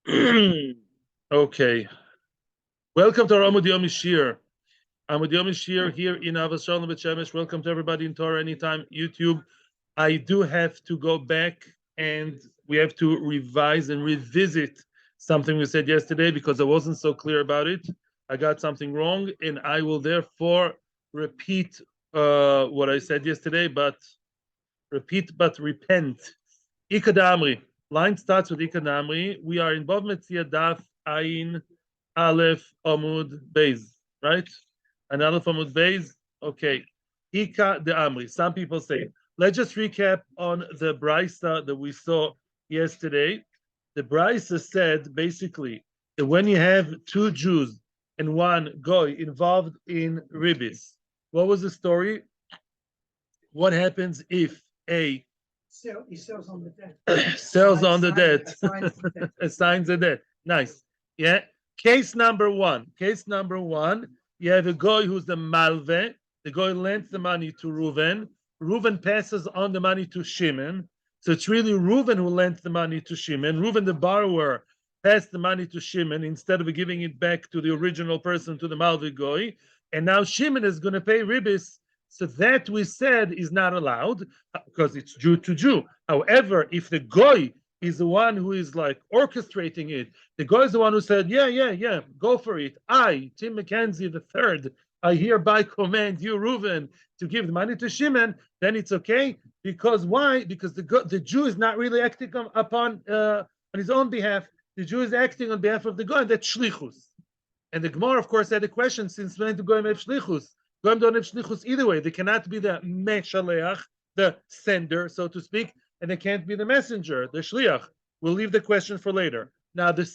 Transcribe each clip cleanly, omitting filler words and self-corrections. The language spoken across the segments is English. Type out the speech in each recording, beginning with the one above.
Okay. Welcome to our Amud Yomi Shiur. Amud Yomi Shiur here in Avas Shalom B'Shemesh. Welcome to everybody in Torah Anytime YouTube. I do have to go back and we have to revise and revisit something we said yesterday because I wasn't so clear about it. I got something wrong, and I will therefore repeat what I said yesterday, but repent. Ikadamri. Line starts with Ikadamri. We are in Bava Metzia Daf Ayin Aleph Amud Beis, right? And Aleph Amud Beis. Okay. Ika de Amri. Some people say. Let's just recap on the brisa that we saw yesterday. The brisa said basically that when you have two Jews and one goy involved in ribbis, what was the story? What happens if a He sells on the debt. sells on the debt, Assigns the debt. assigns the debt? Nice. Yeah. Case number one. Case number one. You have a guy who's the malve. The guy lends the money to Reuven. Reuven passes on the money to Shimon. So it's really Reuven who lent the money to Shimon. Reuven, the borrower, passed the money to Shimon instead of giving it back to the original person, to the malve guy. And now Shimon is going to pay ribbis. So that we said is not allowed because it's Jew to Jew. However, if the goy is the one who is like orchestrating it, the goy is the one who said, yeah, go for it. I, Tim McKenzie the third, I hereby command you, Reuven, to give the money to Shimon, then it's okay. Because why? Because the Jew is not really acting upon on his own behalf. The Jew is acting on behalf of the goy, and that's shlichus. And the Gemara, of course, had a question: since when do goyim have shlichus? Goyim don't have shlichus either way. They cannot be the meshaleach, the sender, so to speak, and they can't be the messenger, the shliach. We'll leave the question for later. Now, the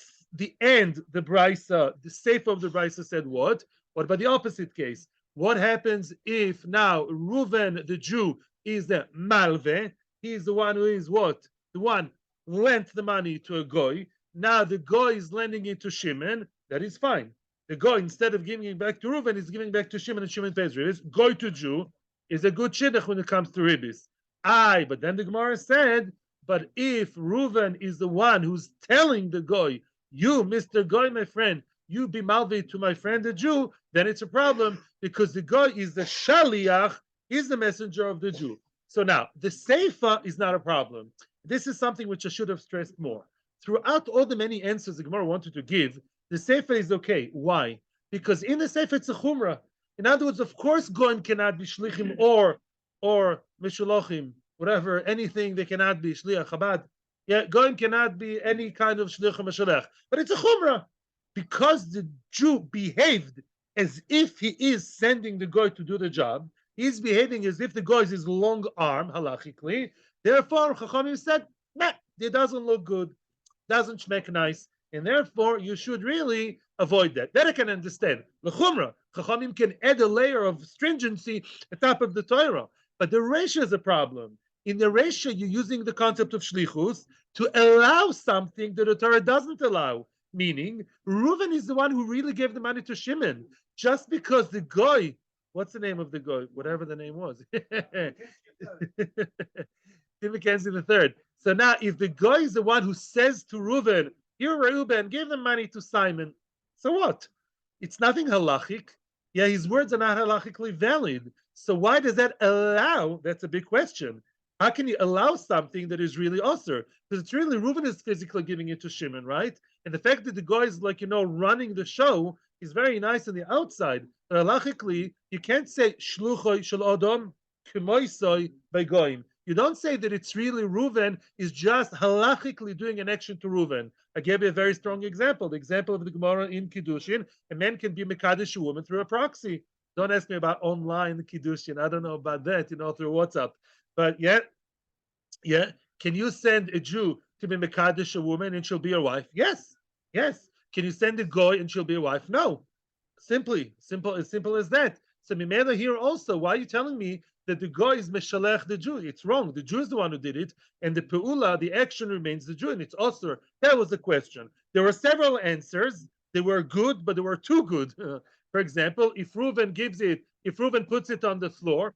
end, the brisa, the seif of the brisa said what? What about the opposite case? What happens if now Reuven, the Jew, is the malve? He is the one who is what? The one lent the money to a goy. Now the goy is lending it to Shimon. That is fine. The goy, instead of giving it back to Reuven, is giving back to Shimon, and Shimon pays ribbis. Goy to Jew is a good shidduch when it comes to ribbis. But then the Gemara said, but if Reuven is the one who's telling the goy, you, Mr. Goy, my friend, you be malvi to my friend the Jew, then it's a problem because the goy is the shaliach, is the messenger of the Jew. So now, the seifa is not a problem. This is something which I should have stressed more. Throughout all the many answers the Gemara wanted to give, the Sefer is okay. Why? Because in the Sefer it's a chumrah. In other words, of course, goyim cannot be shlichim or mishulachim, whatever, anything they cannot be shliach Chabad. Yeah, goyim cannot be any kind of shliach or mishulach. But it's a chumrah because the Jew behaved as if he is sending the goy to do the job. He's behaving as if the goy is his long arm, halachically. Therefore, Chachamim said, nah, it doesn't look good, doesn't shmek nice. And therefore, you should really avoid that. That I can understand. L'chumra, Chachamim can add a layer of stringency on top of the Torah. But the Resha is a problem. In the Resha, you're using the concept of shlichus to allow something that the Torah doesn't allow. Meaning, Reuven is the one who really gave the money to Shimon. Just because the goy, what's the name of the goy? Whatever the name was. Tim McKenzie the third. So now, if the goy is the one who says to Reuven, here, Reuben, give the money to Simon. So what? It's nothing halachic. Yeah, his words are not halachically valid. So why does that allow? That's a big question. How can you allow something that is really osir? Because it's really Reuben is physically giving it to Shimon, right? And the fact that the guy is running the show is very nice on the outside. But halachically, you can't say shluchoi shel odom k'moisoi by goyim. You don't say that it's really Reuven is just halachically doing an action to Reuven. I gave you a very strong example. The example of the Gemara in Kiddushin, a man can be Mekadesh a woman through a proxy. Don't ask me about online Kiddushin. I don't know about that, through WhatsApp. But yeah. Can you send a Jew to be Mekadesh a woman and she'll be your wife? Yes. Can you send a goy and she'll be your wife? No. Simple as that. So Mimela here also, why are you telling me that the goy is meshalech the Jew? It's wrong. The Jew is the one who did it, and the peula, the action remains the Jew, and it's osur. That was the question. There were several answers. They were good, but they were too good. For example, if Reuven puts it on the floor,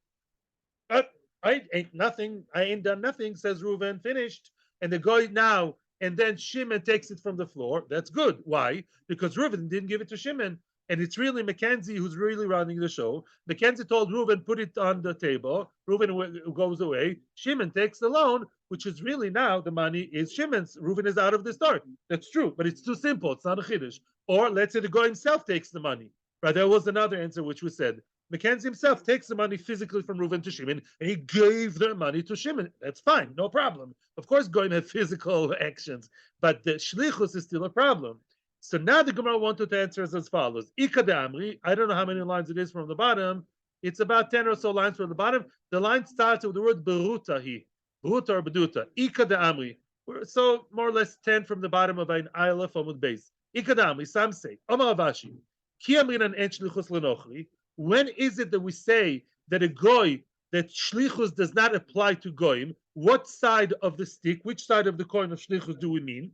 I ain't done nothing, says Reuven, finished. And the goy now and then Shimon takes it from the floor. That's good. Why? Because Reuven didn't give it to Shimon. And it's really Mackenzie who's really running the show. Mackenzie told Reuven, put it on the table. Reuven goes away. Shimon takes the loan, which is really now the money is Shimon's. Reuven is out of the story. That's true, but it's too simple. It's not a chiddush. Or let's say the guy himself takes the money. Right? There was another answer which we said. Mackenzie himself takes the money physically from Reuven to Shimon, and he gave the money to Shimon. That's fine, no problem. Of course, going to have physical actions, but the shlichus is still a problem. So now the Gemara wanted to answer as follows: Ika de Amri. I don't know how many lines it is from the bottom. It's about 10 or so lines from the bottom. The line starts with the word berutahi, beruta or beduta. Ika de Amri. So more or less 10 from the bottom of an aleph Amud base. Ika de Amri. Some say Omar Avashi. Ki amrinan en shlichus lenochri. When is it that we say that a goy, that shlichus does not apply to goyim? What side of the stick, which side of the coin of shlichus do we mean?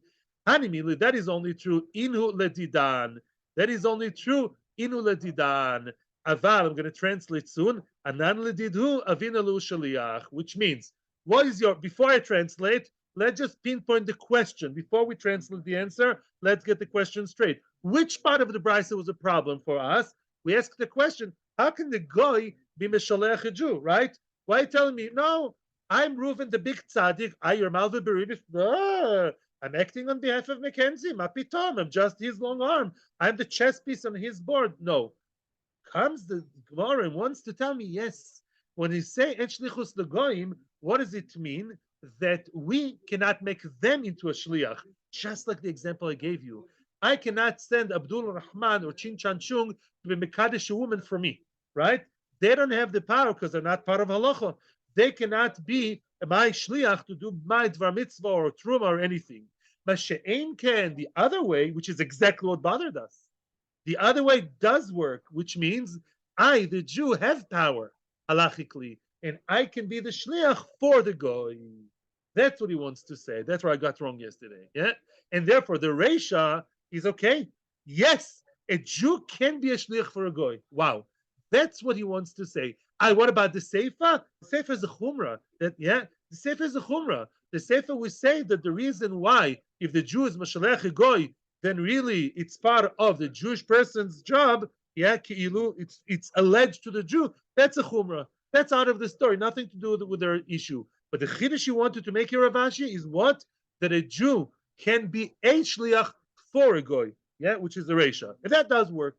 Hanimili, that is only true. Inhu ledidan. That is only true. Inhu ledidan. Aval, I'm going to translate soon. Anan ledidhu avinalu shaliach, which means, what is your, before I translate, let's just pinpoint the question. Before we translate the answer, let's get the question straight. Which part of the brisa was a problem for us? We ask the question, how can the goy be meshalech a Jew, right? Why are you telling me, no, I'm Reuven the big tzaddik, I your malva beribish, I'm acting on behalf of Mackenzie, mapitom, I'm just his long arm, I'm the chess piece on his board. No. Comes the Gemara and wants to tell me, yes, when you say en shlichus legoyim, what does it mean? That we cannot make them into a shliach, just like the example I gave you. I cannot send Abdul Rahman or Chin Chan Chung to be Mekadesh a woman for me, right? They don't have the power because they're not part of halacha. They cannot be my shliach to do my dvar mitzvah or truma or anything. But she'ein can, the other way, which is exactly what bothered us. The other way does work, which means I, the Jew, have power halachically, and I can be the shliach for the goy. That's what he wants to say. That's where I got wrong yesterday. Yeah, and therefore the Reisha is okay. Yes, a Jew can be a shliach for a goy. Wow, that's what he wants to say. What about the Seifa? The Seifa is a chumrah. The Seifa is a chumrah. The Seifa we say that the reason why, if the Jew is mashalech a goy, then really it's part of the Jewish person's job. Yeah, it's alleged to the Jew. That's a chumrah. That's out of the story. Nothing to do with their issue. But the chiddush you wanted to make here, Rav Ashi, is what? That a Jew can be a shliach for a goy, yeah, which is the Reisha. And that does work.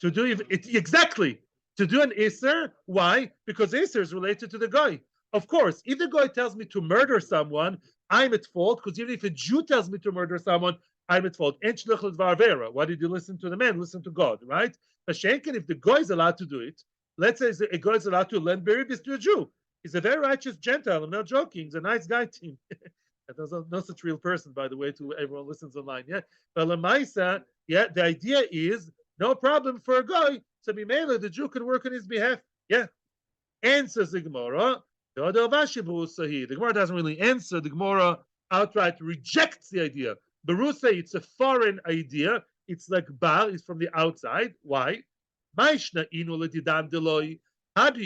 To do it exactly. To do an Isser, why? Because Isser is related to the goy. Of course, if the goy tells me to murder someone, I'm at fault, because even if a Jew tells me to murder someone, I'm at fault. Why did you listen to the man? Listen to God, right? But Shenken, if the goy is allowed to do it, let's say a goy is allowed to lend ribbis to a Jew. He's a very righteous Gentile. I'm not joking. He's a nice guy, team. There's no such real person, by the way, to everyone listens online. Yeah, but Lamaisa, yeah, the idea is no problem for a guy. So Mimela, the Jew can work on his behalf. Yeah. Answers the Gemara. The Gemara doesn't really answer. The Gemara outright rejects the idea. Berusa, it's a foreign idea. It's like Bar, it's from the outside. Why? How do you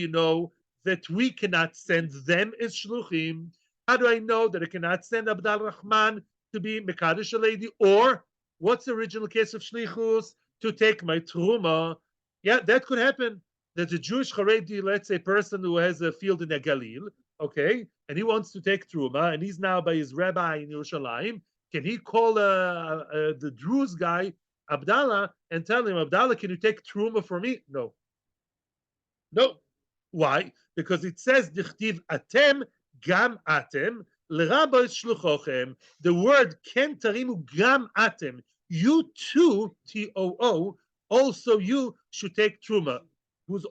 know that we cannot send them as shluchim? How do I know that I cannot send Abdal Rahman to be Mekadesh a lady? Or what's the original case of shlichus? To take my truma. Yeah, that could happen. There's a Jewish Haredi, let's say, person who has a field in the Galil, okay, and he wants to take truma, and he's now by his rabbi in Yerushalayim. Can he call the Druze guy, Abdallah, and tell him, Abdallah, can you take truma for me? No. No. Why? Because it says, Dichtiv atem gam atem l'rabbos shluchochem. The word ken tarimu gam atem. You too, T-O-O, also you should take truma. Who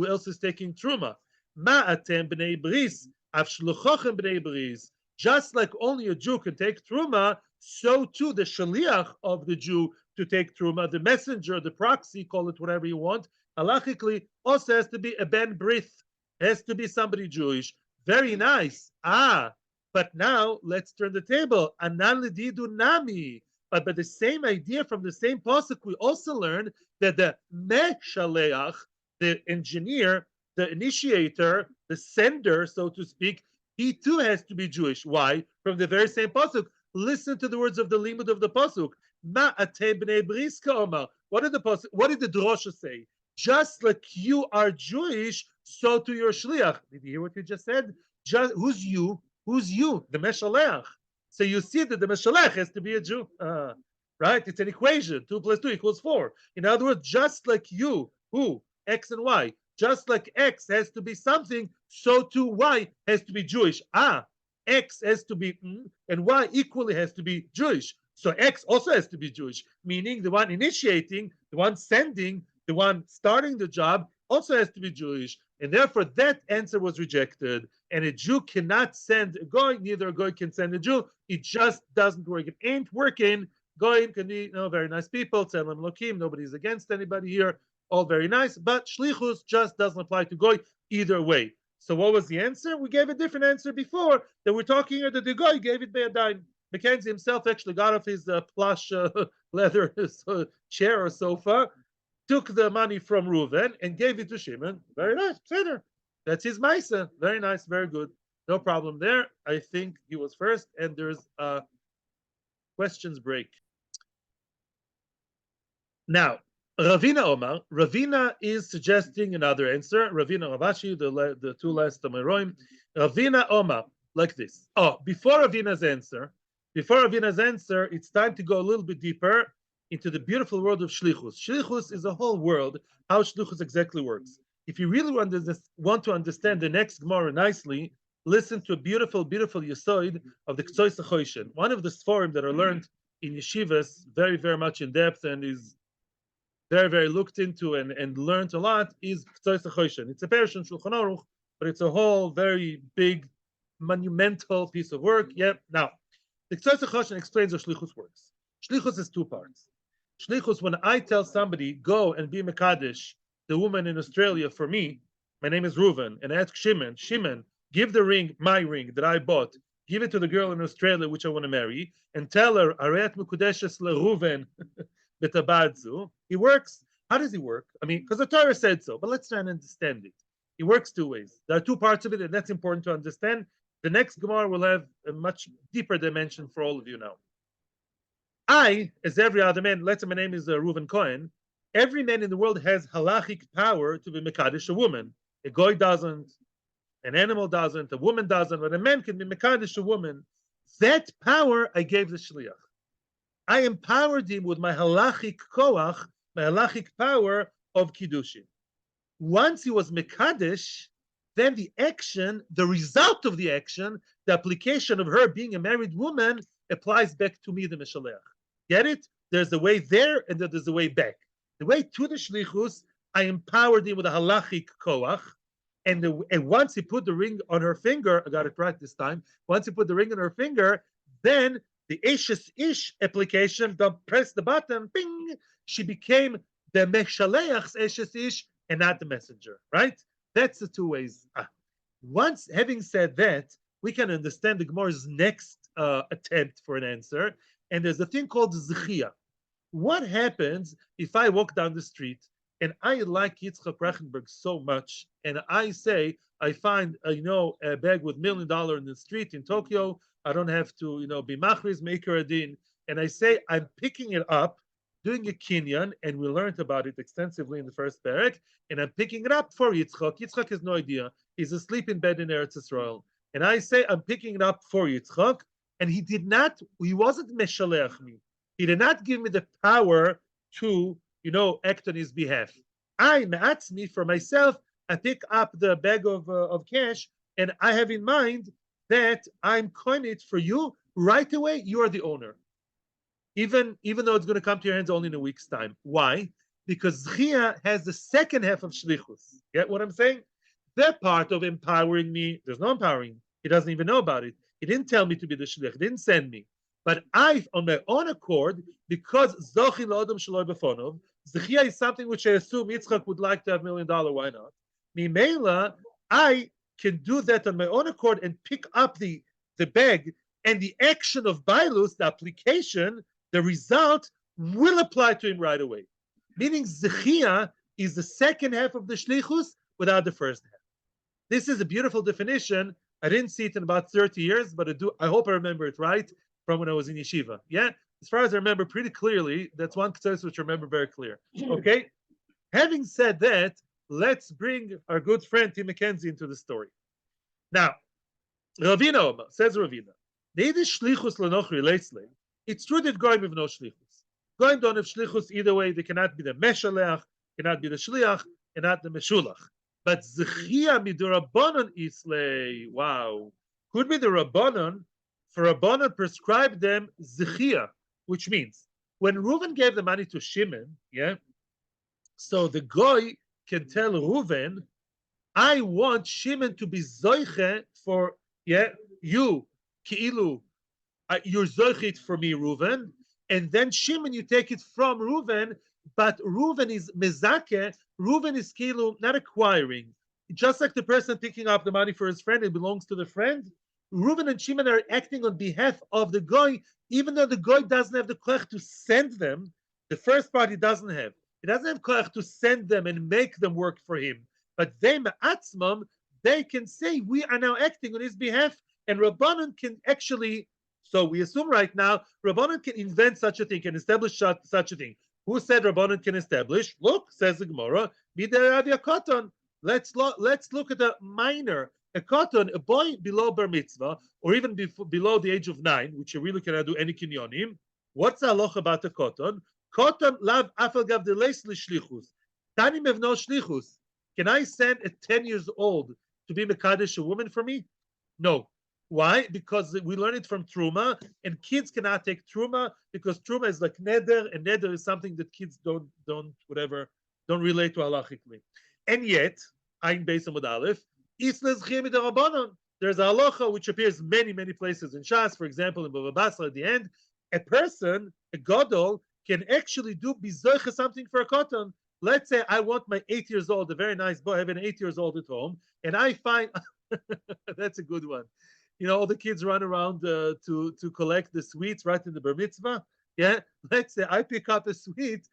else is taking truma? Ma'atem b'nei bris, av shluchochem b'nei bris. Just like only a Jew can take truma, so too the shaliach of the Jew to take truma, the messenger, the proxy, call it whatever you want, halachically also has to be a ben brith, has to be somebody Jewish. Very nice. But now let's turn the table. Anan l'didu nami. But the same idea from the same pasuk, we also learn that the meshaleach, the engineer, the initiator, the sender, so to speak, he too has to be Jewish. Why? From the very same pasuk. Listen to the words of the limud of the pasuk. Ma atem bnei briska omar. What did the pasuk? What did the drosha say? Just like you are Jewish, so to your shliach. Did you hear what you just said? Just who's you? Who's you? The meshalech. So you see that the meshalech has to be a Jew, right? It's an equation. 2 + 2 = 4. In other words, just like you, who X and Y, just like X has to be something, so too Y has to be Jewish. X has to be and Y equally has to be Jewish. So X also has to be Jewish, meaning the one initiating, the one sending, the one starting the job also has to be Jewish. And therefore that answer was rejected. And a Jew cannot send a goy, neither a goy can send a Jew. It just doesn't work. It ain't working. Goyim can be, very nice people, Tzelem Lokim, nobody's against anybody here, all very nice, but Shlichus just doesn't apply to goy either way. So what was the answer? We gave a different answer before, that we're talking here that the goy gave it by a dime. Mackenzie himself actually got off his plush leather chair or sofa, took the money from Reuven and gave it to Shimon. Very nice, Seder. That's his Maisa. Very nice, very good. No problem there. I think he was first, and there's a questions break. Now, Ravina Omar. Ravina is suggesting another answer. Ravina Ravashi, the two last Amoraim. Ravina Omar, like this. Before Ravina's answer, it's time to go a little bit deeper into the beautiful world of Shlichus. Shlichus is a whole world, how Shlichus exactly works. If you really want to understand the next Gemara nicely, listen to a beautiful, beautiful Yesod of the Ktsois HaChoshen. One of the Sforim that are learned in yeshivas very, very much in depth and is very, very looked into and learned a lot is Ktsois HaChoshen. It's a parish in Shulchan Aruch, but it's a whole very big, monumental piece of work. Now, the Ktsois HaChoshen explains how Shlichus works. Shlichus has two parts. Shlichus, when I tell somebody, go and be Mekadesh, the woman in Australia for me, my name is Reuven, and I ask Shimon, give the ring, my ring that I bought, give it to the girl in Australia which I want to marry, and tell her, Aret Mekudeshes LeReuven betabadzu. He works. How does he work? I mean, because the Torah said so, but let's try and understand it. He works two ways. There are two parts of it, and that's important to understand. The next Gemara will have a much deeper dimension for all of you now. I, as every other man, let's say my name is Reuven Cohen, every man in the world has halachic power to be Mekadesh a woman. A goy doesn't, an animal doesn't, a woman doesn't, but a man can be Mekadesh a woman. That power I gave the Shliach. I empowered him with my halachic koach, my halachic power of Kiddushin. Once he was Mekadesh, then the action, the result of the action, the application of her being a married woman applies back to me, the Meshalech. Get it? There's a way there and there's a way back. The way to the Shlichus, I empowered him with a halachic koach, and once he put the ring on her finger, I got it right this time, once he put the ring on her finger, then the Eshes Ish application, press the button, ping, she became the Meshaleach's Eshes Ish and not the messenger, right? That's the two ways. Once having said that, we can understand the Gemara's next attempt for an answer, and there's a thing called Zechia. What happens if I walk down the street and I like Yitzchak Reichenberg so much, and I say I find a bag with $1 million in the street in Tokyo, I don't have to be machriz maker adin, and I say I'm picking it up, doing a kinyan, and we learned about it extensively in the first parak, and I'm picking it up for Yitzchak. Yitzchak has no idea; he's asleep in bed in Eretz Yisrael, and I say I'm picking it up for Yitzchak, and he wasn't meshalech me. He did not give me the power to, act on his behalf. I, me'atzmi, for myself, I pick up the bag of cash, and I have in mind that I'm coining it for you right away. You are the owner, even though it's going to come to your hands only in a week's time. Why? Because Zechia has the second half of Shlichus. Get what I'm saying? That part of empowering me, there's no empowering. He doesn't even know about it. He didn't tell me to be the Shlich. He didn't send me. But I, on my own accord, because Zochi Lodom Shaloi Befonov, Zechia is something which I assume Yitzchak would like to have $1 million. Why not? Mimela, I can do that on my own accord and pick up the bag, and the action of Bailus, the application, the result, will apply to him right away. Meaning Zechia is the second half of the Shlichus without the first half. This is a beautiful definition I didn't see it in about 30 years, but I hope I remember it right from when I was in yeshiva. Yeah, as far as I remember pretty clearly, that's one case which I remember very clear. Okay. Having said that, let's bring our good friend Tim McKenzie into the story. Now, Ravina Oma, says Ravina, shlichus lenochri leitzle. It's true that goyim have no shlichus. Goyim don't have shlichus either way. They cannot be the meshaleach, cannot be the shliach, and not the meshulach. But zechia midurabanan isle. Wow, could be the rabbanon. For rabbanon prescribed them zechia, which means when Reuven gave the money to Shimon, yeah. So the goy can tell Reuven, I want Shimon to be zoiche for you, ki'ilu, you're zoichet for me, Reuven, and then Shimon, you take it from Reuven, but Reuven is mezake, Reuven is ki'ilu, not acquiring. Just like the person picking up the money for his friend, it belongs to the friend. Reuven and Shimon are acting on behalf of the goy, even though the goy doesn't have the koach to send them. The first part he doesn't have. He doesn't have koach to send them and make them work for him. But they ma'atzmam, they can say, we are now acting on his behalf, and Rabbanon can actually, so we assume right now, Rabbanon can invent such a thing, can establish such a thing. Who said Rabbanon can establish? Look, says the Gemara, let's look at a minor, a cotton, a boy below bar mitzvah, or even below the age of 9, which you really cannot do any kinyonim. What's the halacha about the cotton? Cotton lav afal gav de leis l'shlichus. Tanim have no shlichus. Can I send a 10 years old to be Mekadesh a woman for me? No. Why? Because we learn it from Truma, and kids cannot take Truma because Truma is like Neder, and Neder is something that kids don't relate to halachically. And yet, Ein Beis Amud Aleph, there's a halacha which appears many places in Shas. For example, in Bava Basra at the end, a person, a gadol, can actually do bizoicha something for a cotton. Let's say I want my 8 years old, a very nice boy, I have an 8 years old at home, and I find that's a good one. You know, all the kids run around to collect the sweets right in the bar mitzvah. Yeah, let's say I pick up a sweet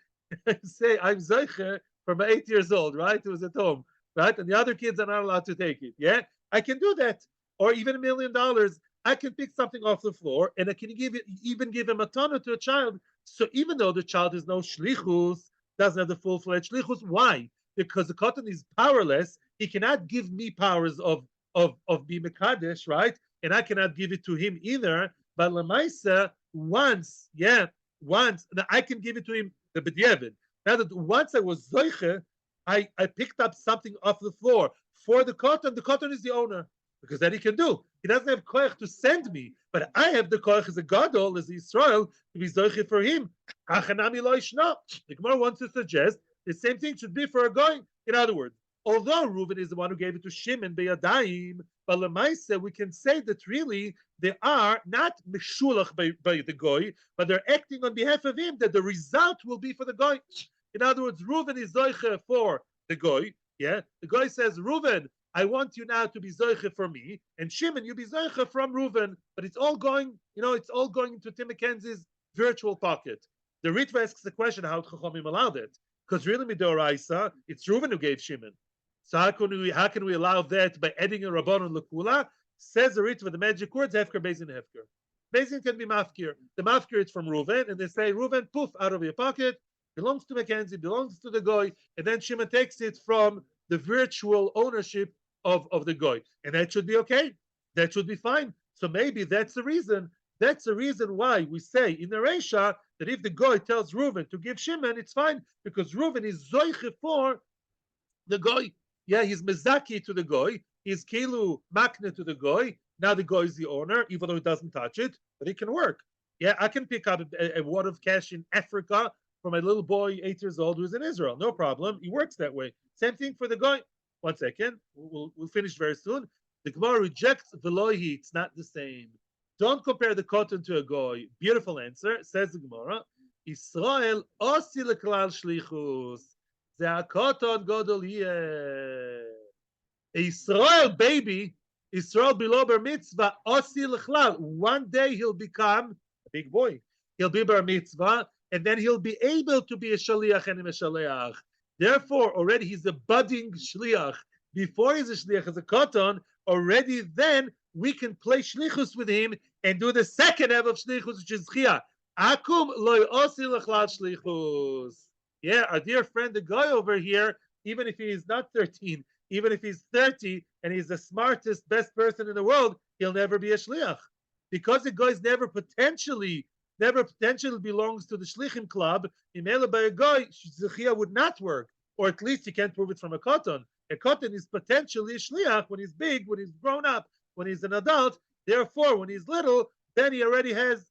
and say I'm zeicher for my 8 years old, right? Who was at home, right? And the other kids are not allowed to take it. Yeah, I can do that. Or even $1 million, I can pick something off the floor and I can even give a matana to a child. So even though the child is no shlichus, doesn't have the full-fledged shlichus, why? Because the cotton is powerless. He cannot give me powers of being Mekadesh, right? And I cannot give it to him either. But Lamaisa, once, I can give it to him, the B'diavad. Now that once I was Zoiche, I picked up something off the floor for the cotton is the owner. Because that he can do. He doesn't have koach to send me, but I have the koach as a gadol, as Israel, to be zoiche for him. Achanami lo ishna. The Gemara wants to suggest the same thing should be for a goy. In other words, although Reuven is the one who gave it to Shimon beyadayim, but lemaisa we can say that really they are not meshulach by the goy, but they're acting on behalf of him. That the result will be for the goy. In other words, Reuven is zoiche for the goy. Yeah, the goy says, Reuven, I want you now to be zoiche for me, and Shimon, you be zoiche from Reuven. But it's all going, it's all going into Tim McKenzie's virtual pocket. The Ritva asks the question, how Chachamim allowed it? Because really, midoraisa, it's Reuven who gave Shimon. So how can we allow that by adding a rabbanon lekula? Says the Ritva, the magic words, hefker, bezin, hefker. Bezin can be mafkir. The mafkir is from Reuven, and they say, Reuven, poof, out of your pocket, belongs to McKenzie, belongs to the goy, and then Shimon takes it from the virtual ownership of the goy, and that should be okay. That should be fine. So maybe that's the reason. That's the reason why we say in the Reisha that if the goy tells Reuven to give Shimon, it's fine because Reuven is zoiche for the goy. Yeah, he's mezaki to the goy. He's kelu makne to the goy. Now the goy is the owner, even though he doesn't touch it, but it can work. Yeah, I can pick up a wad of cash in Africa for my little boy, 8 years old, who's in Israel. No problem. He works that way. Same thing for the goy. 1 second. We'll finish very soon. The Gemara rejects velohi. It's not the same. Don't compare the cotton to a goy. Beautiful answer. Says the Gemara. Israel osi leklal shlichus. Ze cotton godol yeh. Israel baby, Israel below bar mitzvah osi leklal. One day he'll become a big boy. He'll be bar mitzvah, and then he'll be able to be a shaliach and a shaliach. Therefore, already he's a budding shliach. Before he's a shliach as a cotton, already then we can play shlichus with him and do the second half of shlichus, which is chia. Akum loy osi lechlal shlichus. Yeah, our dear friend, the guy over here, even if he is not 13, even if he's 30 and he's the smartest, best person in the world, he'll never be a shliach. Because the guy never potentially belongs to the shlichim club, imela by a guy, shlichia would not work. Or at least you can't prove it from a cotton. A cotton is potentially a shliach when he's big, when he's grown up, when he's an adult. Therefore, when he's little, then he already has,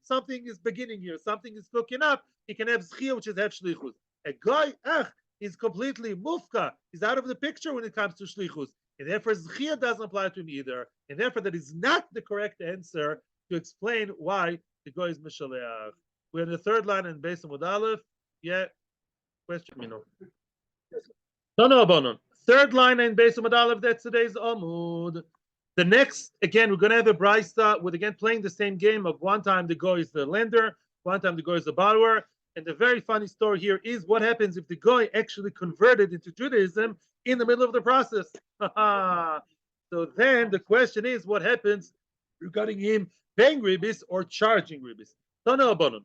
something is beginning here, something is cooking up. He can have zchia, which is have shlichus. A guy, is completely mufka. He's out of the picture when it comes to shlichus. And therefore, zchia doesn't apply to him either. And therefore, that is not the correct answer to explain why the guy is mishaleach. We're in the third line in Beis Amud Aleph. Yeah. Question, No. Third line in Beis Amud Aleph, that's today's Amud. The next, again, we're going to have a brisa with, again, playing the same game of one time the guy is the lender, one time the guy is the borrower. And the very funny story here is what happens if the guy actually converted into Judaism in the middle of the process. So then the question is, what happens regarding him paying ribbis or charging ribbis? No.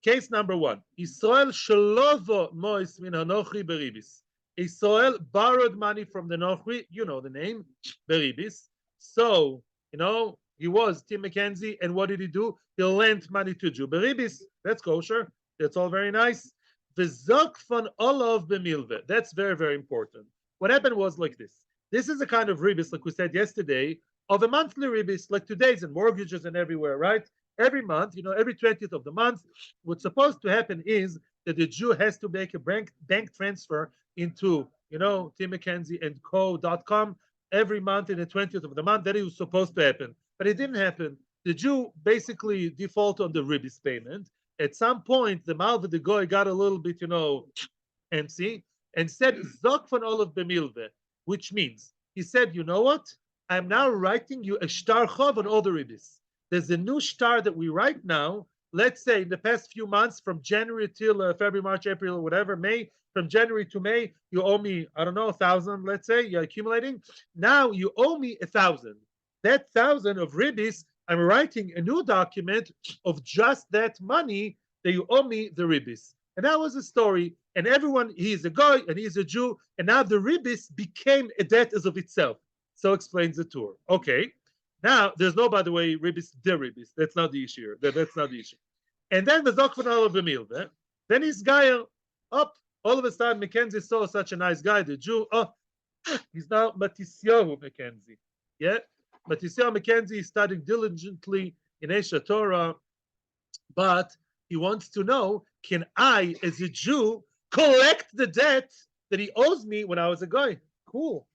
Case number 1. Israel shalovo mois min hanochri beribis. Israel borrowed money from the Nochri, you know the name, beribis. So, he was Tim McKenzie, and what did he do? He lent money to Jew. Beribis, that's kosher. That's all very nice. V'zok von olav b'milve. That's very, very important. What happened was like this. This is a kind of ribbis, like we said yesterday, of a monthly ribbis, like today's in mortgages and everywhere, right? Every month, every 20th of the month, what's supposed to happen is that the Jew has to make a bank transfer into, Tim McKenzie and Co.com every month in the 20th of the month. That was supposed to happen. But it didn't happen. The Jew basically defaulted on the ribbis payment. At some point, the Malva, the Goy, got a little bit, antsy, and said, Zok von olav b'milve, which means, he said, you know what? I'm now writing you a shtar chov on all the ribbis. There's a new shtar that we write now. Let's say in the past few months, from January till February, March, April, or whatever, May, from January to May, you owe me, 1,000, let's say, you're accumulating. Now you owe me 1,000. That 1,000 of ribbis, I'm writing a new document of just that money that you owe me the ribbis. And that was a story. And everyone, he's a guy and he's a Jew. And now the ribbis became a debt as of itself. So explains the Torah. Okay. Now, there's no, by the way, ribbis, the ribbis. That's not the issue. That's not the issue. And then the Zokvan of the meal. Then his guy up. All of a sudden, Mackenzie saw such a nice guy, the Jew. He's now Matisyahu Mackenzie. Yeah. Metzia Mackenzie is studying diligently in Esha Torah, but he wants to know, can I, as a Jew, collect the debt that he owes me when I was a guy? Cool.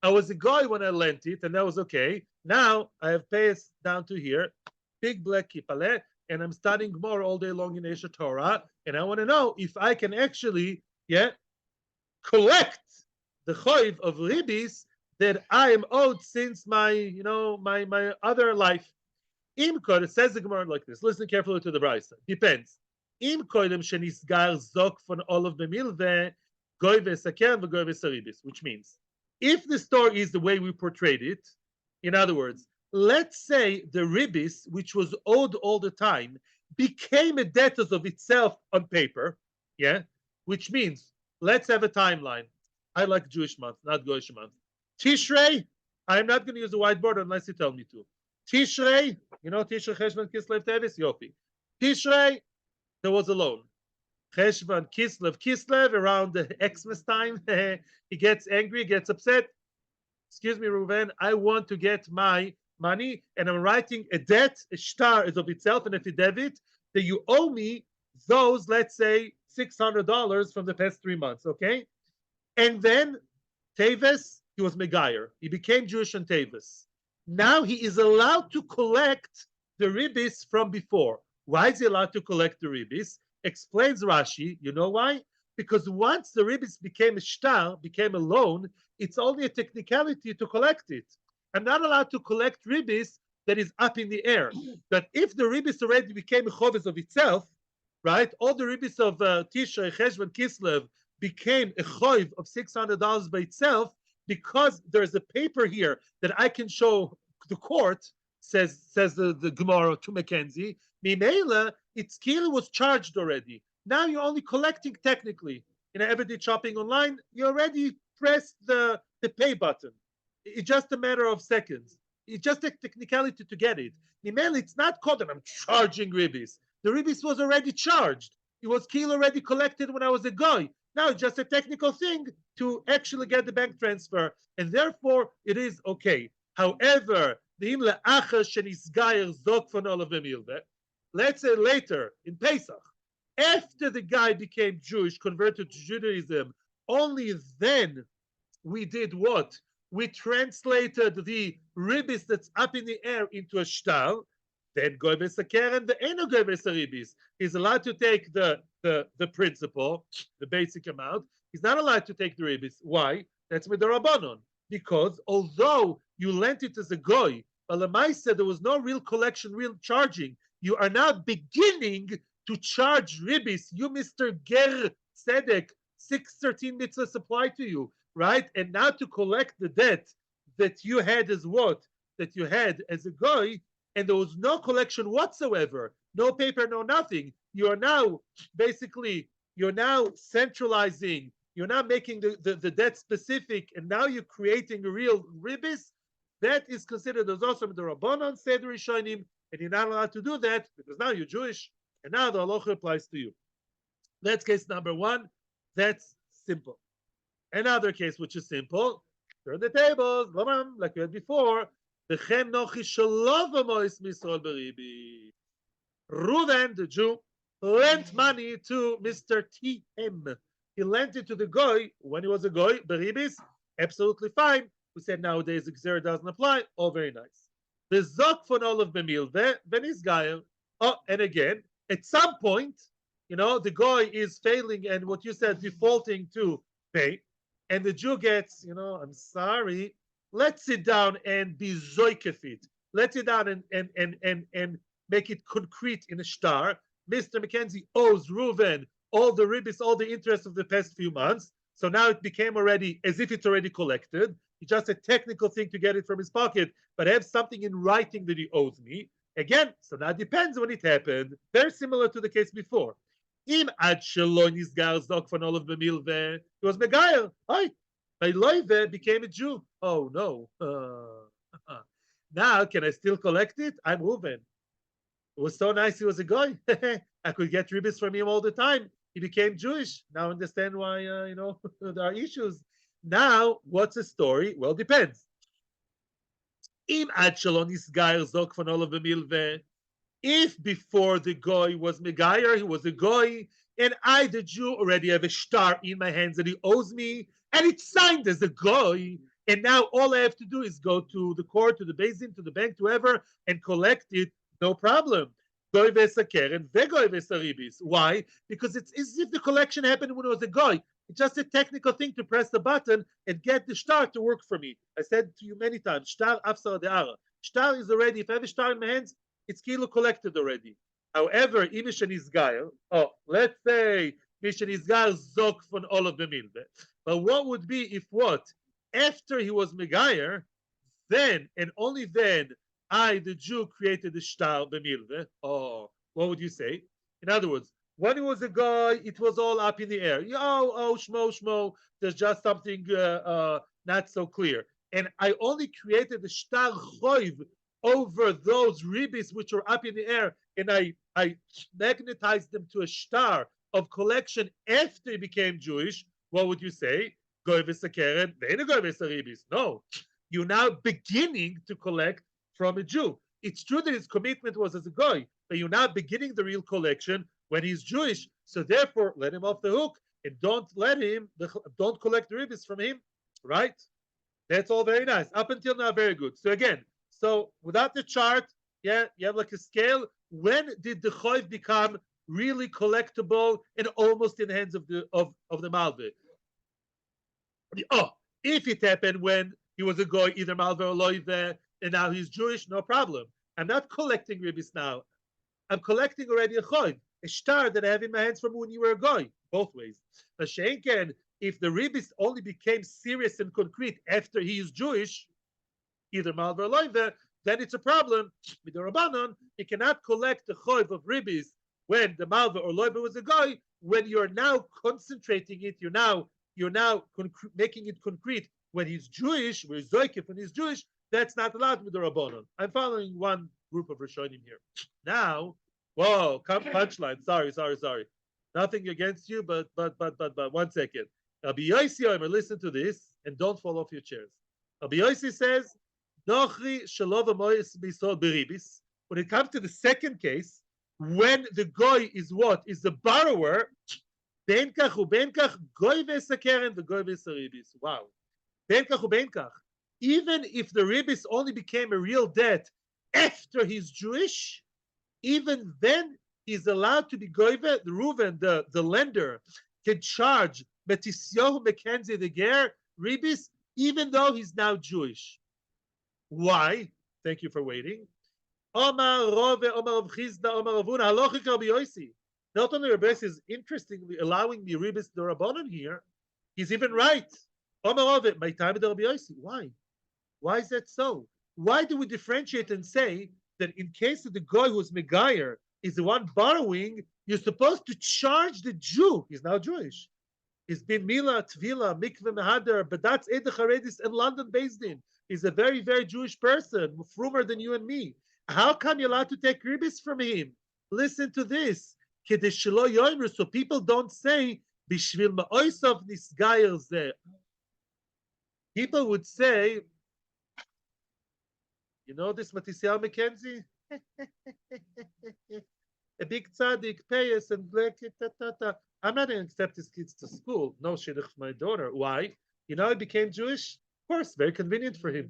I was a guy when I lent it, and that was okay. Now I have pays down to here, big black kippale, and I'm studying more all day long in Esha Torah, and I want to know if I can actually, collect the choiv of ribbis that I am owed since my, my other life. Im koydem, says the Gemara like this. Listen carefully to the brisa. Depends. Im koydem shenisgar zok von olav b'milve goy v'esaker v'goy v'saribis, which means, if the story is the way we portrayed it, in other words, let's say the ribbis, which was owed all the time, became a debt of itself on paper, which means, let's have a timeline. I like Jewish month, not Goyish month. Tishrei, I'm not going to use a whiteboard unless you tell me to. Tishrei, Tishrei, Cheshvan, Kislev, Tevis, Yofi. Tishrei, there was a loan. Cheshvan, Kislev, around the Xmas time, he gets angry, gets upset. Excuse me, Reuven, I want to get my money, and I'm writing a debt, a shtar is of itself, and if you debit, that you owe me those, let's say, $600 from the past 3 months, okay? And then, Tevis, he was Megayer. He became Jewish on Tevis. Now he is allowed to collect the ribbis from before. Why is he allowed to collect the ribbis? Explains Rashi. You know why? Because once the ribbis became a shtar, became a loan, it's only a technicality to collect it. I'm not allowed to collect ribbis that is up in the air. But if the ribbis already became a chovis of itself, right? All the ribbis of Tishrei, Cheshvan, Kislev became a choiv of $600 by itself. because there's a paper here that I can show the court, says the Gemara to Mackenzie, Mimela, its kilo was charged already. Now you're only collecting technically. In everyday shopping online, you already pressed the pay button. It's just a matter of seconds. It's just a technicality to get it. Mimela, it's not called that I'm charging ribbis. The ribbis was already charged. It was kilo already collected when I was a guy. Now it's just a technical thing to actually get the bank transfer, and therefore it is okay. However, let's say later in Pesach, after the guy became Jewish, converted to Judaism, only then we did what? We translated the ribbis that's up in the air into a shtar. Then goy v'sakeren ve'eno goy v'saribis. He's allowed to take the principal, the basic amount. He's not allowed to take the ribbis. Why? That's with the rabbanon. Because although you lent it as a goy, but Lamaisa there was no real collection, real charging. You are now beginning to charge ribbis. You, Mr. Ger Tzedek, 613 mitzvahs apply to you, right? And now to collect the debt that you had as what? That you had as a goy, and there was no collection whatsoever, no paper, no nothing. You are now basically, you're now centralizing, you're now making the debt specific, and now you're creating a real ribbis. That is considered as also the Rabbanon, said the Rishonim, and you're not allowed to do that because now you're Jewish, and now the halacha applies to you. That's case number one. That's simple. Another case which is simple, turn the tables, like we had before. Reuven, the Jew, lent money to Mr. T.M. He lent it to the goy when he was a goy, the ribbis, absolutely fine. We said nowadays the Xer doesn't apply. Oh, very nice. The Zok von Olav Bemilve, then is Gael. Oh, and again, at some point, the goy is failing and what you said, defaulting to pay. And the Jew gets, I'm sorry, let's sit down and be zoikefit. Let's sit down and make it concrete in a shtar. Mr. Mackenzie owes Reuven all the ribbis, all the interest of the past few months. So now it became already as if it's already collected. It's just a technical thing to get it from his pocket, but I have something in writing that he owes me. Again, so that depends when it happened. Very similar to the case before. Im ad shelo nizgar zok von Olav b'milveh. He was Megayer. Hi. By Loive became a Jew. Oh no. Now can I still collect it? I'm Reuven. It was so nice he was a guy. I could get ribbis from him all the time. He became Jewish. Now understand why there are issues. Now, what's the story? Well, depends. Im ad shelo nizgar zok von Olav b'milveh. If before the goy was Megayer, he was a goy, and I, the Jew, already have a shtar in my hands that he owes me, and it's signed as a goy, and now all I have to do is go to the court, to the basin, to the bank, to whoever, and collect it, no problem. Goy v'esakeren vegoy v'esaribis. Why? Because it's as if the collection happened when it was a goy. It's just a technical thing to press the button and get the shtar to work for me. I said to you many times, shtar afsar de'ara. Shtar is already, if I have a shtar in my hands, it's kilo collected already. However, Mishan is Gael, let's say Mishan is Gael Zok von Olav b'milveh. But what would be if what? After he was Megayer, then and only then I, the Jew, created the shtar b'milveh. Oh, what would you say? In other words, when he was a guy, it was all up in the air. Shmo, there's just something not so clear. And I only created the shtar choiv over those ribbis which are up in the air, and I magnetized them to a shtar of collection after he became Jewish. What would you say? Goy v'sakeren, ve'eno goy v'saribis. No, you're now beginning to collect from a Jew. It's true that his commitment was as a goy, but you're now beginning the real collection when he's Jewish. So therefore, let him off the hook and don't collect the ribbis from him. Right? That's all very nice. Up until now, very good. So again. So without the chart, you have like a scale. When did the choiv become really collectible and almost in the hands of the malve? If it happened when he was a goy, either malve or loive, and now he's Jewish, no problem. I'm not collecting ribbis now. I'm collecting already a choiv, a shtar that I have in my hands from when you were a goy, both ways. Mashenken, if the ribbis only became serious and concrete after he is Jewish, either malva or loiva, then it's a problem. With the Rabbanon, you cannot collect the choiv of ribbis when the malva or loiva was a guy. When you're now concentrating it, you're now making it concrete. When he's Jewish, where Zoykif when he's Jewish, that's not allowed with the Rabbanon. I'm following one group of Rishonim here. Now, whoa, punchline. Sorry. Nothing against you, but 1 second. Rabbi Yossi Omer, listen to this and don't fall off your chairs. Rabbi Yossi says, Nochri shalov amoyis bisol beribis. When it comes to the second case, when the goy is what? Is the borrower, ben kach uben kach, goy v'esakeren v'goy v'esaribis. Wow. Ben kach uben kach. Even if the ribbis only became a real debt after he's Jewish, even then he's allowed to be goyve. The Reuven, the lender, can charge Metzia Mackenzie the ger ribbis, even though he's now Jewish. Why? Thank you for waiting. Omar Rove, Omar of Chizda, Omar Avuna, Halochik Rabbi Yossi. Not only Rabbi Yossi is interestingly allowing me ribbis the Rabbanon here, he's even right. Omar Rove, my time with Rabbi Yossi. Why? Why is that so? Why do we differentiate and say that in case of the guy who's Megayer is the one borrowing, you're supposed to charge the Jew? He's now Jewish. He's been Mila, Tvila, Mikveh Mehader, but that's Edech Haredis in London BSD In. He's a very, very Jewish person, frumer than you and me. How come you're allowed to take ribbis from him? Listen to this. So people don't say, Bishvil ma'oisav nisgayer zeh. People would say, you know this Metzia Mackenzie? A big tzaddik, payas and black, I'm not going to accept his kids to school. No shidduch for my daughter. Why? You know, he became Jewish. Of course, very convenient for him.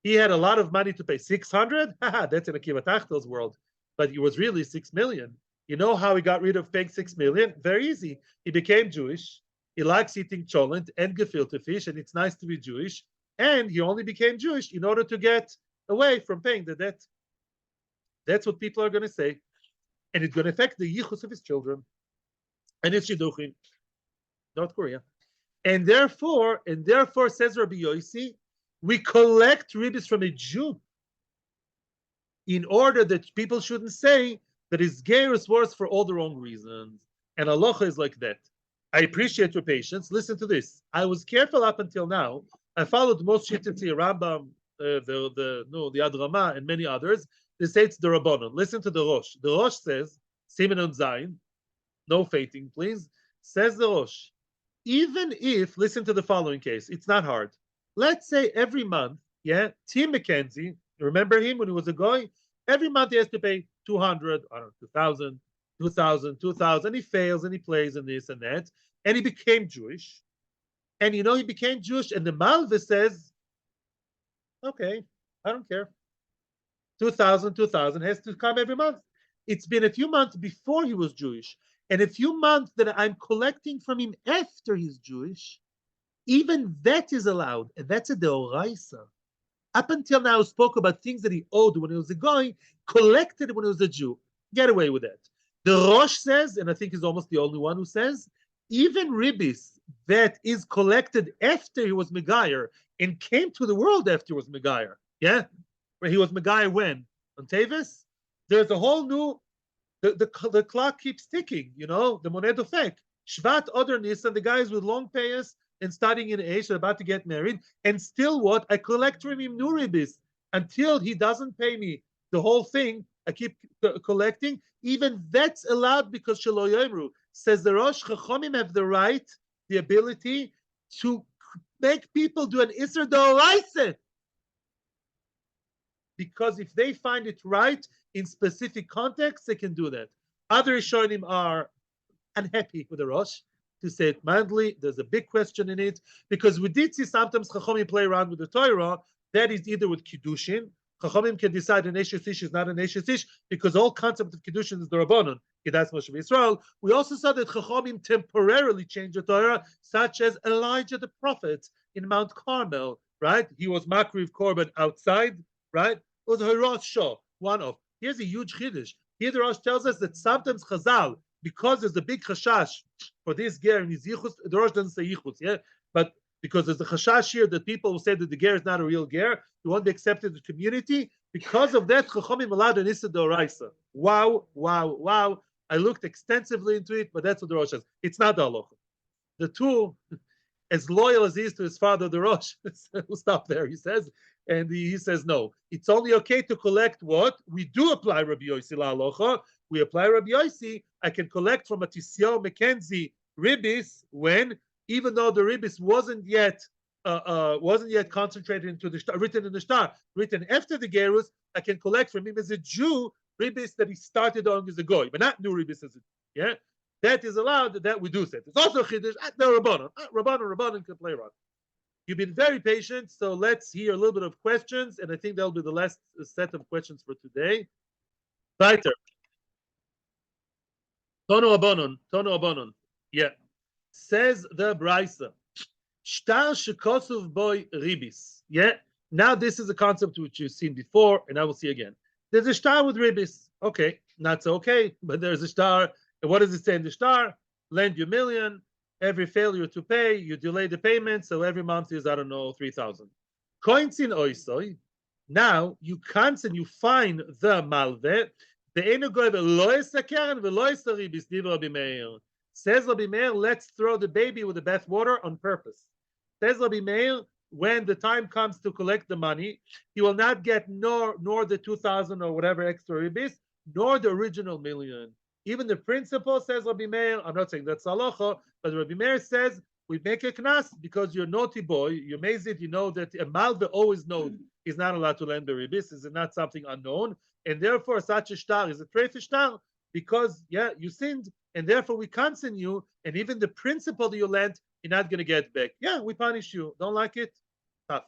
He had a lot of money to pay. 600? That's in a Akiva Tachtel's world. But it was really 6 million. You know how he got rid of paying 6 million? Very easy. He became Jewish. He likes eating cholent and gefilte fish, and it's nice to be Jewish. And he only became Jewish in order to get away from paying the debt. That's what people are going to say. And it's going to affect the yichus of his children. And it's shidduchim. North Korea. And therefore, says Rabbi Yossi, we collect ribbis from a Jew in order that people shouldn't say that his ger is worse for all the wrong reasons. And halacha is like that. I appreciate your patience. Listen to this. I was careful up until now. I followed most shittim Rambam, the Adrama, and many others. They say it's the Rabbanon. Listen to the Rosh. The Rosh says, Simen on Zayin, no fainting, please. Says the Rosh, even if, listen to the following case, it's not hard. Let's say every month, Tim Mackenzie, remember him when he was a guy? Every month he has to pay 200, I don't know, 2,000. He fails and he plays and this and that. And he became Jewish. And you know, he became Jewish. And the Malva says, okay, I don't care. 2,000 has to come every month. It's been a few months before he was Jewish. And a few months that I'm collecting from him after he's Jewish, even that is allowed. And that's a deoraisa. Up until now, I spoke about things that he owed when he was a guy, collected when he was a Jew. Get away with that. The Rosh says, and I think he's almost the only one who says, even ribbis that is collected after he was Megayer and came to the world after he was Megayer. Yeah? Where he was Megayer when? On Tevis? There's a whole new, the clock keeps ticking, you know, the Moned Ofek. Shvat Oder Nisan, the guys with long payas and studying in Asia, about to get married, and still what? I collect from him new ribbis until he doesn't pay me the whole thing. I keep collecting. Even that's allowed because Shelo Yomru says the Rosh Chachomim have the right, the ability to make people do an Isser D'Oraisa. Because if they find it right in specific contexts, they can do that. Other Rishonim are unhappy with the Rosh, to say it mildly. There's a big question in it, because we did see sometimes Chachomim play around with the Torah. That is either with Kiddushin. Chachomim can decide an Eshes Ish is not an Eshes Ish, because all concept of Kiddushin is the Rabbanon. That's Moshe Yisrael. We also saw that Chachomim temporarily changed the Torah, such as Elijah the prophet in Mount Carmel, right? He was Makriv Korban outside, right? It was Hirosh Shah, one of. Here's a huge Chiddush. Here the Rosh tells us that sometimes Chazal because there's a big chashash for this ger and his yichus, the Rosh doesn't say yichus, yeah, but because there's a chashash here that people will say that the ger is not a real ger, he won't be accepted in the community. Because of that, Chachamim allowed an issa d'oraisa. Wow, wow, wow. I looked extensively into it, but that's what the Rosh says. It's not the halacha. The two, as loyal as he is to his father, the Rosh, will stop there, he says. And he says, no, it's only okay to collect what? We do apply Rabbi Yossi la halacha. We apply Rabbi Yossi. I can collect from a Tisio Mackenzie ribbis when, even though the ribbis wasn't yet concentrated into the shtar, written in the shtar, written after the gerus, I can collect from him as a Jew ribbis that he started on as a goy, but not new ribbis as a, yeah. That is allowed. That we do say. It's also chiddush at the rabbanon can play around. You've been very patient, so let's hear a little bit of questions, and I think that'll be the last set of questions for today. Weiter. Tono abonon. Yeah. Says the Brisa. Shtar shekosuv boy ribbis. Yeah. Now this is a concept which you've seen before, and I will see again. There's a shtar with ribbis. Okay, not so okay, but there's a shtar. And what does it say in the shtar? Lend you $1 million. Every failure to pay, you delay the payment. So every month is, I don't know, 3,000. Coins in oisoi. Now you cancel, you find the malve. Says Rabbi Meir, let's throw the baby with the bath water on purpose. Says Rabbi Meir, when the time comes to collect the money, he will not get nor the 2,000 or whatever extra ribbis, nor the original $1 million. Even the principle, says Rabbi Meir, I'm not saying that's halacha, but Rabbi Meir says, we make a knas because you're a naughty boy, you amaze it, you know that a malve always knows he's not allowed to lend the ribbis, is not something unknown, and therefore such a shtar is a treif shtar, because, yeah, you sinned, and therefore we cancel you, and even the principle that you lent, you're not going to get back. Yeah, we punish you. Don't like it? Tough.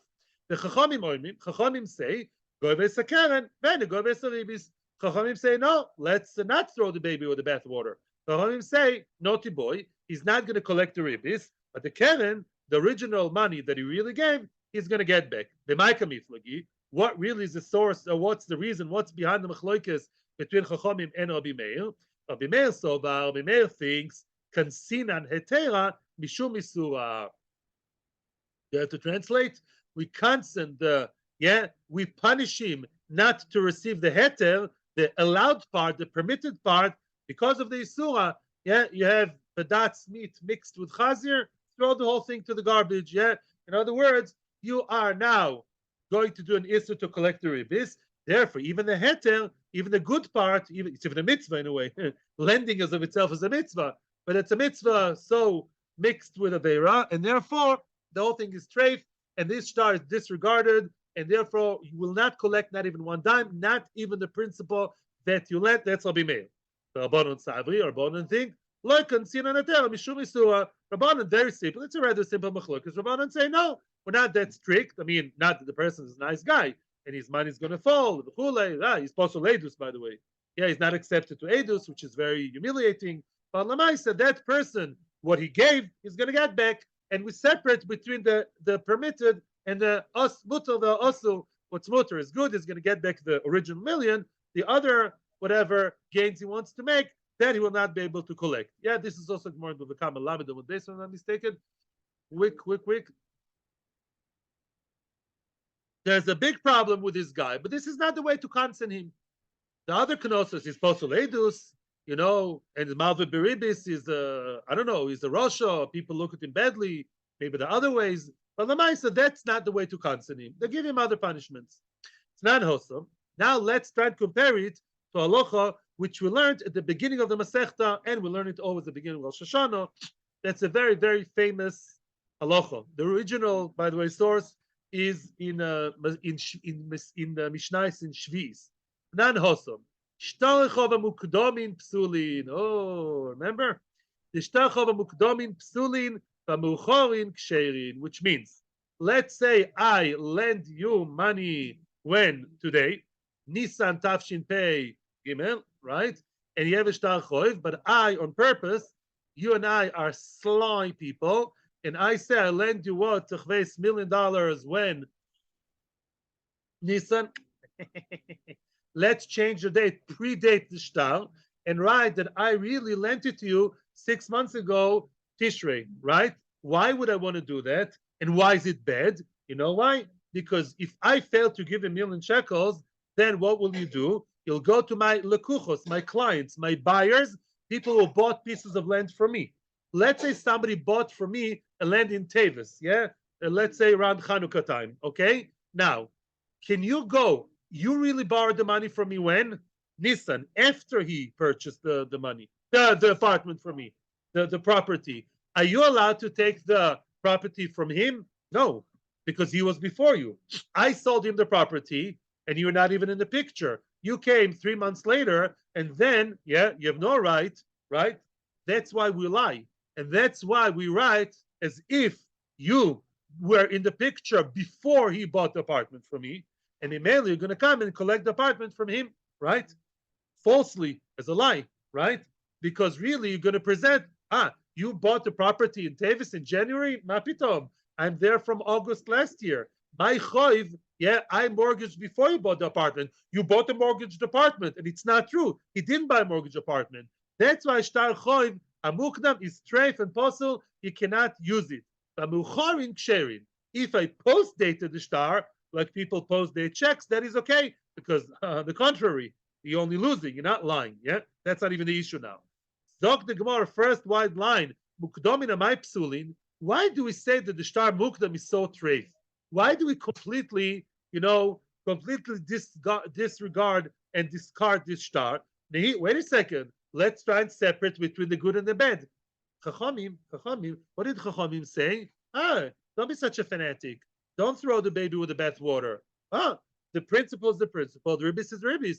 The Chachamim say, go v'esakeren, then go v'esaribis. Chachamim say, no, let's not throw the baby with the bath water. Chachamim say, naughty boy, he's not going to collect the ribbis, but the keren, the original money that he really gave, he's going to get back. The Maika Miflagi, what really is the source, or what's the reason, what's behind the machloikas between Chachamim and Rabbi Meir? Rabbi Meir thinks, kansinan hetera mishum misura. You have to translate. We cancel we punish him not to receive the heter, the allowed part, the permitted part, because of the Isura. Yeah, you have Badat's meat mixed with Chazir, throw the whole thing to the garbage. Yeah, in other words, you are now going to do an Isur to collect the ribbis. Therefore, even the heter, even the good part, it's even a mitzvah in a way. Lending as of itself is a mitzvah, but it's a mitzvah so mixed with a beira, and therefore the whole thing is treif, and this shtar is disregarded, and therefore you will not collect not even one dime, not even the principle that you lent. That's Rabbi Meir. The Rabbanon Sabri, or Rabbanon think, Rabbanon, very simple. It's a rather simple machlok. Because Rabbanon say, no, we're not that strict. I mean, not that the person is a nice guy, and his money is going to fall. He's possible edus, by the way. Yeah, he's not accepted to edus, which is very humiliating. But Lamaisa, that person, what he gave, he's going to get back. And we separate between the permitted and the mutter, the asul. What's mutter is good, is going to get back the original $1 million. The other, whatever gains he wants to make, that he will not be able to collect. Yeah, this is also more of a common lamed with this, if I'm not mistaken. Quick. There's a big problem with this guy, but this is not the way to consent him. The other kenosis is posoledus, and the malve beribis is I don't know, he's a Rosha, people look at him badly, maybe the other ways. But Lamaisa, that's not the way to consent him. They give him other punishments. It's not wholesome. Now let's try to compare it to halacha, which we learned at the beginning of the Masechta, and we learn it always at the beginning of Rosh Hashanah. That's a very, very famous halacha. The original, by the way, source is in the Mishnais in Shviz. Non wholesome. Shtarechov mukdomin psulin. Oh, remember? The shtarechov mukdomin psulin v'muchorin ksherin, which means, let's say I lend you money when today, Nisan Tafshin Pei Gimel, right? And you have a shtarechov, but I, on purpose, you and I are sly people, and I say I lend you what $1 million when Nisan. Let's change the date, predate the shtar, and write that I really lent it to you 6 months ago, Tishrei, right? Why would I want to do that? And why is it bad? You know why? Because if I fail to give 1,000,000 shekels, then what will you do? You'll go to my lekuchos, my clients, my buyers, people who bought pieces of land from me. Let's say somebody bought from me a land in Tavis, yeah? Let's say around Hanukkah time, okay? Now, can you go? You really borrowed the money from me when? Nissan, after he purchased the money, the apartment from me, the property. Are you allowed to take the property from him? No, because he was before you. I sold him the property and you're not even in the picture. You came 3 months later and then, yeah, you have no right, right? That's why we lie. And that's why we write as if you were in the picture before he bought the apartment from me. And immediately you're going to come and collect the apartment from him, right? Falsely as a lie, right? Because really you're going to present, you bought the property in Tavis in January? Mapitom. I'm there from August last year. My choiv, yeah, I mortgaged before you bought the apartment. You bought a mortgaged apartment, and it's not true. He didn't buy a mortgage apartment. That's why shtar choiv, amukdam is treif and possible. You cannot use it. Amuchorin ksherin. If I post dated the shtar, like people post their checks, that is okay, because the contrary, you're only losing, you're not lying. Yeah, that's not even the issue now. Zok the Gemara, first wide line, mukdomin amai psulin. Why do we say that the shtar mukdam is so treif? Why do we completely, completely disregard and discard this shtar? Wait a second. Let's try and separate between the good and the bad. Chachamim, what did Chachamim say? Don't be such a fanatic. Don't throw the baby with the bathwater. The principle is the principle. The ribbis is the ribbis.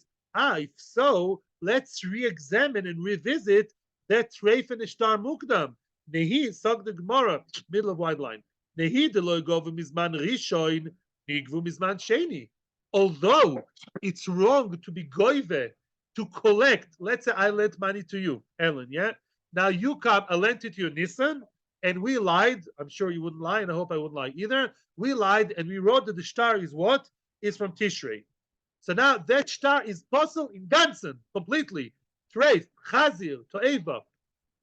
If so, let's re-examine and revisit that treif and ishtar mukdam. Nehi, sag the Gemara, middle of wide line. Nehi de lo gov mizman rishoin, nigvu mizman sheni. Although it's wrong to be goive, to collect, let's say I lent money to you, Ellen, yeah? Now you come, I lent it to you, Nissan, and we lied. I'm sure you wouldn't lie, and I hope I wouldn't lie either. We lied, and we wrote that the shtar is what? Is from Tishrei. So now that shtar is possible in Gansen, completely. Treif, Chazir, To'eva,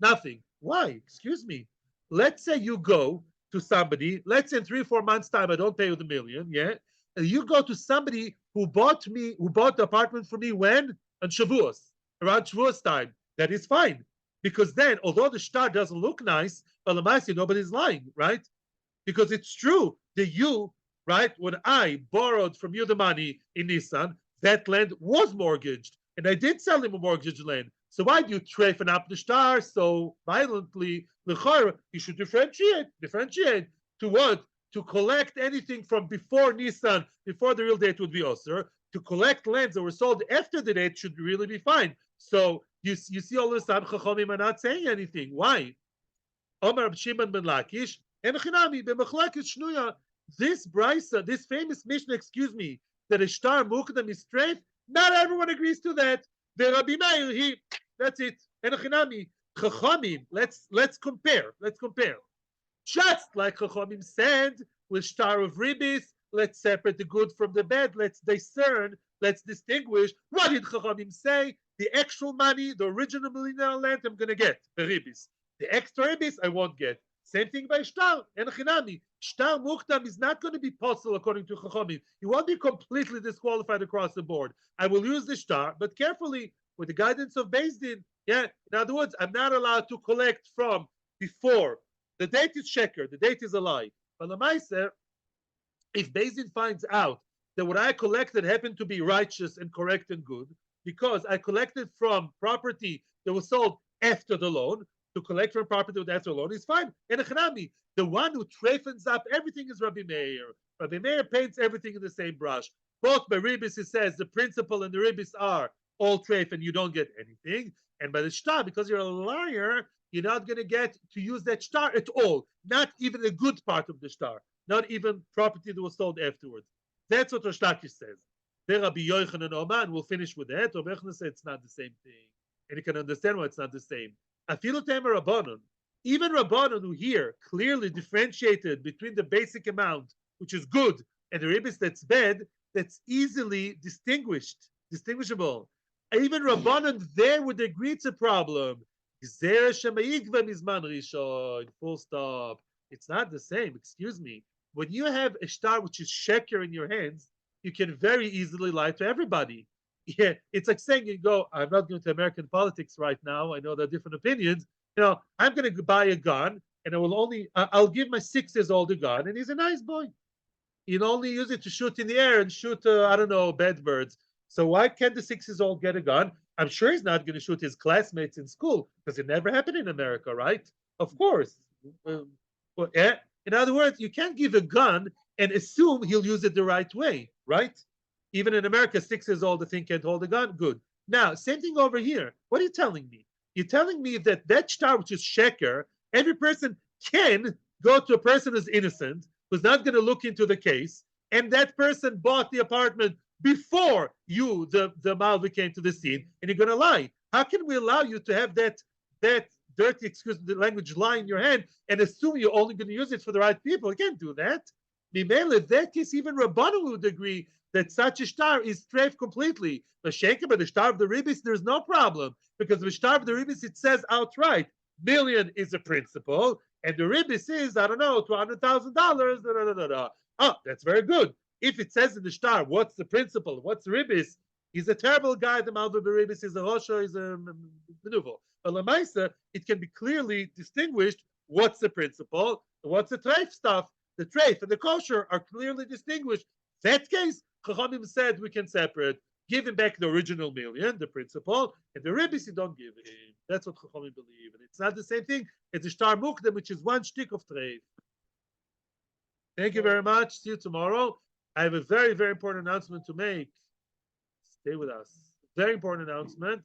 nothing. Why? Excuse me. Let's say you go to somebody, let's say in 3 or 4 months' time, I don't pay you the million, yeah? And you go to somebody who bought the apartment for me when? On Shavuos, around Shavuos time. That is fine. Because then, although the shtar doesn't look nice, nobody's lying, right? Because it's true that you, right, when I borrowed from you the money in Nissan, that land was mortgaged. And I did sell him a mortgaged land. So why do you treif up the shtar so violently? You should differentiate. To what? To collect anything from before Nissan, before the real date would be osir. To collect lands that were sold after the date should really be fine. So you see all this time Chachamim are not saying anything. Why? Omar Shimon ben Lakish, and Chinami b'machlekes shnuya. This brisa, this famous Mishnah, that a shtar mukdam is treif. Not everyone agrees to that. The Rabbi Meir, that's it. And Chinami, Chachamim. Let's compare. Just like Chachamim said with shtar of ribbis, let's separate the good from the bad. Let's discern. Let's distinguish. What did Chachamim say? The actual money, the original millionaire land, I'm going to get the ribbis. The extra ribbis, I won't get. Same thing by shtar and chinami. Shtar mukdam is not going to be possible according to Chachamim. You won't be completely disqualified across the board. I will use the shtar, but carefully with the guidance of BSD In. Yeah. In other words, I'm not allowed to collect from before. The date is sheker. The date is a lie. But Lamaiser, if BSD In finds out that what I collected happened to be righteous and correct and good, because I collected from property that was sold after the loan, to collect from property with after loan is fine. And the one who treifens up everything is Rabbi Meir. Rabbi Meir paints everything in the same brush. Both by ribbis, he says the principle and the ribbis are all treif and you don't get anything. And by the shtar, because you're a liar, you're not going to get to use that shtar at all. Not even a good part of the shtar. Not even property that was sold afterwards. That's what Rosh Lakish says. Then Rabbi Yochanan Oman will finish with that. Rabbi Yochanan says it's not the same thing. And you can understand why it's not the same. Afilu Temer Rabbanon, even Rabbanon who here clearly differentiated between the basic amount, which is good, and the ribbis that's bad, that's easily distinguishable. Even Rabbanan there would agree it's a problem. Full stop. It's not the same. Excuse me. When you have a star which is sheker in your hands, you can very easily lie to everybody. Yeah, it's like saying you go, I'm not going to American politics right now. I know there are different opinions. I'm going to buy a gun and I'll give my 6 years old a gun, and he's a nice boy. He'll only use it to shoot in the air and shoot, I don't know, bed birds. So why can't the 6 years old get a gun? I'm sure he's not going to shoot his classmates in school because it never happened in America, right? Of course. In other words, you can't give a gun and assume he'll use it the right way, right? Even in America, 6 years old, I think, can't hold a gun. Good. Now, same thing over here. What are you telling me? You're telling me that star, which is sheker, every person can go to a person who's innocent, who's not going to look into the case, and that person bought the apartment before you, the Malvi, came to the scene, and you're going to lie. How can we allow you to have that dirty, excuse the language, lie in your hand and assume you're only going to use it for the right people? You can't do that. In that case, even Rabbanu would agree that such a star is treif completely. The shaker, but the star of the ribbis, there's no problem, because the star of the ribbis, it says outright, million is a principle, and the ribbis is, I don't know, $200,000. Oh, that's very good. If it says in the star, what's the principle, what's the ribbis, he's a terrible guy. The Malva Ribbis is a Rosho, is a Menuvo. But Lamaisa, it can be clearly distinguished what's the principle, what's the treif stuff. The treif and the kosher are clearly distinguished. That case, Chachamim said we can separate. Give him back the original million, the principal, and the ribbis you don't give him. That's what Chachamim believe. And it's not the same thing as the shtar mukdem, which is one shtick of treif. Thank you very much. See you tomorrow. I have a very, very important announcement to make. Stay with us. Very important announcement.